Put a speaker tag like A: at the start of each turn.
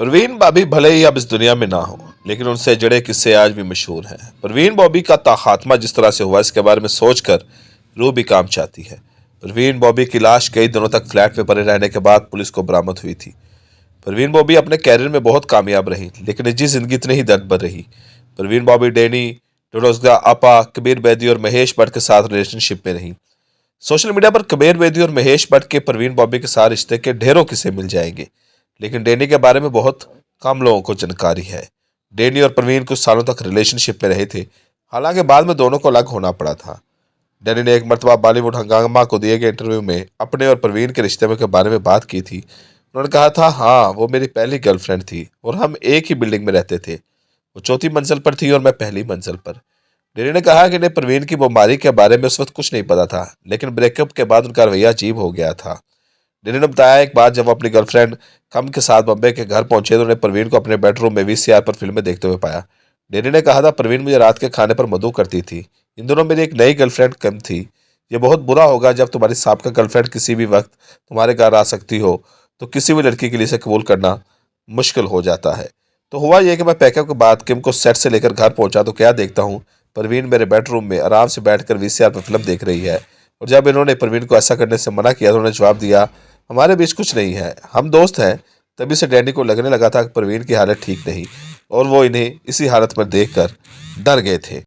A: प्रवीण बॉबी भले ही अब इस दुनिया में ना हो, लेकिन उनसे जुड़े किस्से आज भी मशहूर हैं। प्रवीण बॉबी का खात्मा जिस तरह से हुआ, इसके बारे में सोचकर रूह भी काम चाहती है। प्रवीण बॉबी की लाश कई दिनों तक फ्लैट में पड़े रहने के बाद पुलिस को बरामद हुई थी। प्रवीण बॉबी अपने कैरियर में बहुत कामयाब रही, लेकिन निजी जिंदगी इतनी ही दर्द भर रही। प्रवीण बॉबी डैनी डोडोजगा, अपा, कबीर बेदी और महेश भट्ट के साथ रिलेशनशिप में रही। सोशल मीडिया पर कबीर बेदी और महेश भट्ट के प्रवीण बॉबी के साथ रिश्ते के ढेरों किस्से मिल जाएंगे, लेकिन डैनी के बारे में बहुत कम लोगों को जानकारी है। डैनी और प्रवीण कुछ सालों तक रिलेशनशिप में रहे थे, हालांकि बाद में दोनों को अलग होना पड़ा था। डैनी ने एक मरतबा बॉलीवुड हंगामा को दिए गए इंटरव्यू में अपने और प्रवीण के रिश्ते के बारे में बात की थी। उन्होंने कहा था, हाँ, वो मेरी पहली गर्लफ्रेंड थी और हम एक ही बिल्डिंग में रहते थे। वो चौथी मंजिल पर थी और मैं पहली मंजिल पर। डेनी ने कहा कि इन्हें प्रवीण की बीमारी के बारे में उस वक्त कुछ नहीं पता था, लेकिन ब्रेकअप के बाद उनका रवैया अजीब हो गया था। डेनी ने बताया, एक बार जब वो अपनी गर्लफ्रेंड कम के साथ बम्बे के घर पहुंचे तो उन्हें प्रवीण को अपने बेडरूम में वीसीआर पर फिल्में देखते हुए पाया। डेनी ने कहा था, प्रवीण मुझे रात के खाने पर मधु करती थी। इन दोनों मेरी एक नई गर्लफ्रेंड कम थी। ये बहुत बुरा होगा जब तुम्हारी साबका गर्लफ्रेंड किसी भी वक्त तुम्हारे घर आ सकती हो, तो किसी भी लड़की के लिए इसे कबूल करना मुश्किल हो जाता है। तो हुआ यह कि मैं पैकअप के बाद किम को सेट से लेकर घर पहुंचा तो क्या देखता हूँ, प्रवीण मेरे बेडरूम में आराम से बैठकर वीसीआर पर फिल्म देख रही है। और जब इन्होंने प्रवीण को ऐसा करने से मना किया तो उन्होंने जवाब दिया, हमारे बीच कुछ नहीं है, हम दोस्त हैं। तभी से डैनी को लगने लगा था कि प्रवीण की हालत ठीक नहीं और वो इन्हें इसी हालत में देखकर डर गए थे।